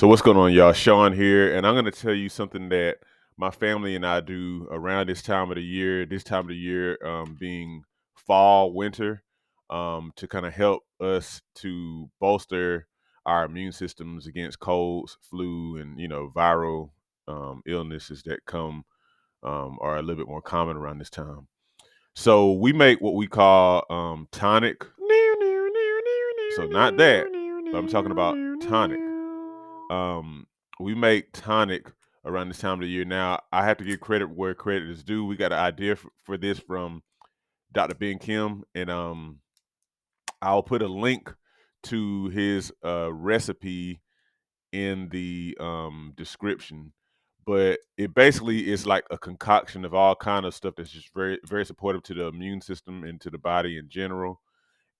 So what's going on, y'all? Sean here, and I'm going to tell you something that my family and I do around this time of the year. This time of the year, being fall, winter, to kind of help us to bolster our immune systems against colds, flu, and viral illnesses that come are a little bit more common around this time. So we make what we call tonic. So not that, but I'm talking about tonic. Um, we make tonic around this time of the year. Now, I have to give credit where credit is due. We got an idea for this from Dr. Ben Kim, and I'll put a link to his recipe in the description. But it basically is like a concoction of all kind of stuff that's just very, very supportive to the immune system and to the body in general.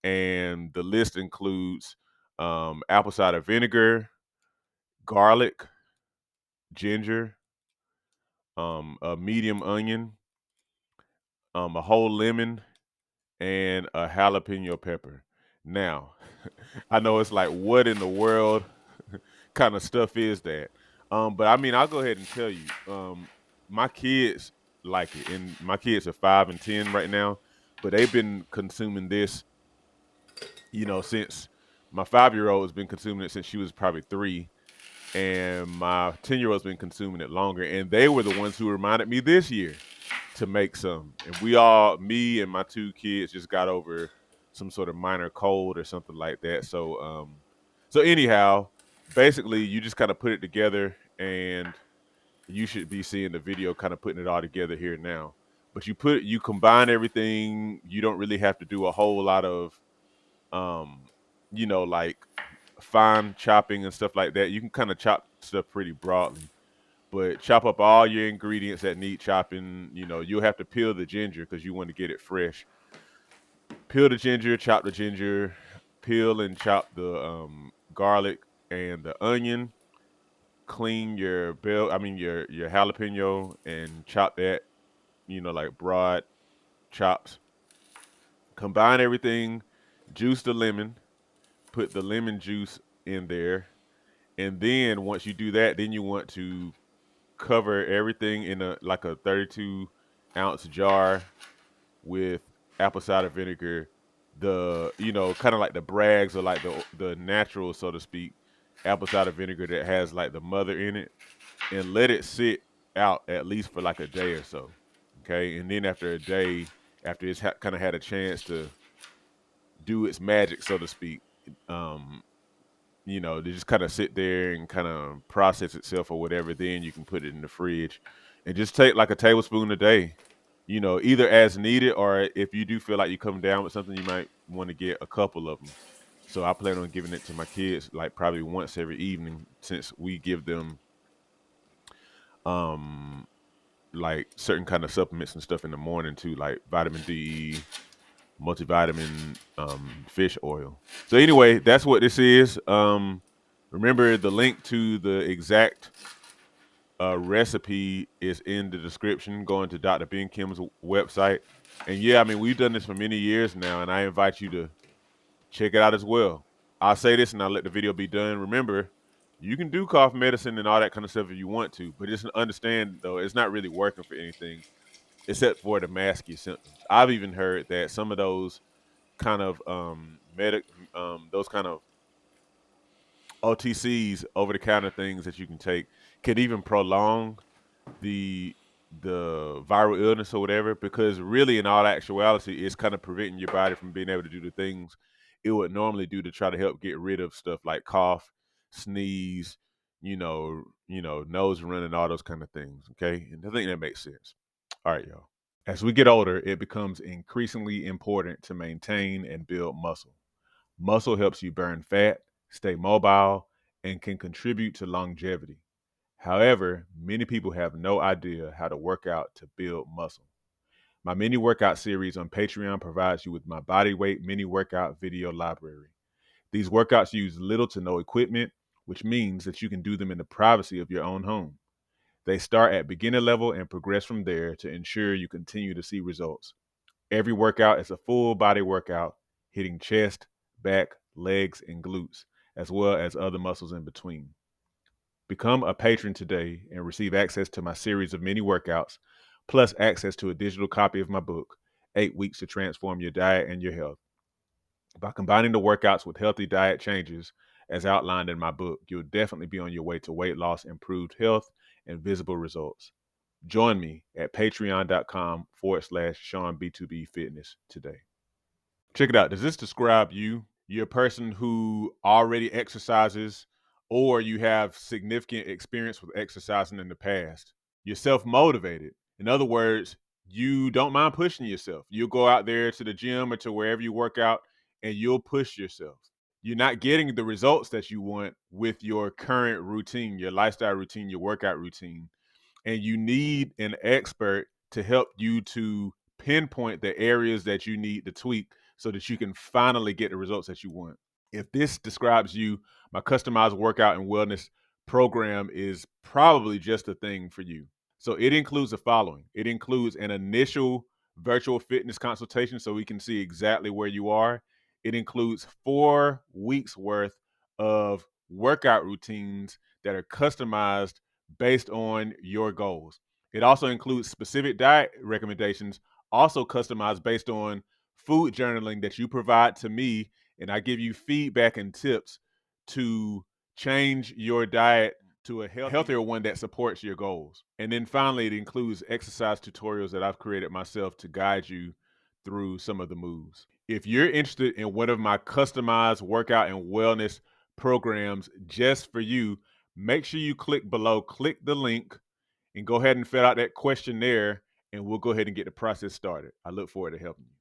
And the list includes apple cider vinegar, garlic, ginger, a medium onion, a whole lemon, and a jalapeno pepper. Now, I know it's like, what in the world kind of stuff is that? But I mean, I'll go ahead and tell you. My kids like it, and my kids are 5 and 10 right now, but they've been consuming this, since my 5-year-old has been consuming it since she was probably 3, and my 10-year-old's been consuming it longer. And they were the ones who reminded me this year to make some. And me and my 2 kids just got over some sort of minor cold or something like that. So anyhow, basically you just kind of put it together, and you should be seeing the video kind of putting it all together here now. But you combine everything. You don't really have to do a whole lot of um, like fine chopping and stuff like that. You can kind of chop stuff pretty broadly, but chop up all your ingredients that need chopping. You'll have to peel the ginger because you want to get it fresh. Peel the ginger, chop the ginger, peel and chop the garlic and the onion. Clean your your jalapeno and chop that, like broad chops. Combine everything, juice the lemon, put the lemon juice in there, and then once you do that, then you want to cover everything in a 32-ounce jar with apple cider vinegar. The kind of like the Bragg's, or like the natural, so to speak, apple cider vinegar that has like the mother in it, and let it sit out at least for like a day or so. Okay, and then after a day, after it's kind of had a chance to do its magic, so to speak, um, they just kind of sit there and kind of process itself or whatever. Then you can put it in the fridge and just take like a tablespoon a day, either as needed, or if you do feel like you come down with something, you might want to get a couple of them. So I plan on giving it to my kids like probably once every evening, since we give them um like certain kind of supplements and stuff in the morning too, like vitamin D, multivitamin, fish oil. So anyway, that's what this is. Remember, the link to the exact recipe is in the description. Going to Dr. Ben Kim's website, and yeah, I mean, we've done this for many years now, and I invite you to check it out as well. I'll say this, and I'll let the video be done. Remember, you can do cough medicine and all that kind of stuff if you want to, but just understand though, it's not really working for anything except for to mask your symptoms. I've even heard that some of those kind of those kind of OTCs, over the counter things that you can take, can even prolong the viral illness or whatever, because really in all actuality it's kind of preventing your body from being able to do the things it would normally do to try to help get rid of stuff like cough, sneeze, nose running, all those kind of things. Okay, and I think that makes sense. All right, y'all. As we get older, it becomes increasingly important to maintain and build muscle. Muscle helps you burn fat, stay mobile, and can contribute to longevity. However, many people have no idea how to work out to build muscle. My mini workout series on Patreon provides you with my body weight mini workout video library. These workouts use little to no equipment, which means that you can do them in the privacy of your own home. They start at beginner level and progress from there to ensure you continue to see results. Every workout is a full body workout, hitting chest, back, legs, and glutes, as well as other muscles in between. Become a patron today and receive access to my series of mini workouts, plus access to a digital copy of my book, 8 Weeks to Transform Your Diet and Your Health. By combining the workouts with healthy diet changes, as outlined in my book, you'll definitely be on your way to weight loss, improved health, and visible results. Join me at patreon.com/Sean B2B Fitness today. Check it out. Does this describe you? You're a person who already exercises, or you have significant experience with exercising in the past. You're self motivated. In other words, you don't mind pushing yourself. You'll go out there to the gym or to wherever you work out and you'll push yourself. You're not getting the results that you want with your current routine, your lifestyle routine, your workout routine, and you need an expert to help you to pinpoint the areas that you need to tweak so that you can finally get the results that you want. If this describes you, my customized workout and wellness program is probably just a thing for you. So it includes the following. It includes an initial virtual fitness consultation so we can see exactly where you are. It includes 4 weeks worth of workout routines that are customized based on your goals. It also includes specific diet recommendations, also customized based on food journaling that you provide to me, and I give you feedback and tips to change your diet to a healthier one that supports your goals. And then finally, it includes exercise tutorials that I've created myself to guide you through some of the moves. If you're interested in one of my customized workout and wellness programs just for you, make sure you click below, click the link, and go ahead and fill out that questionnaire, and we'll go ahead and get the process started. I look forward to helping you.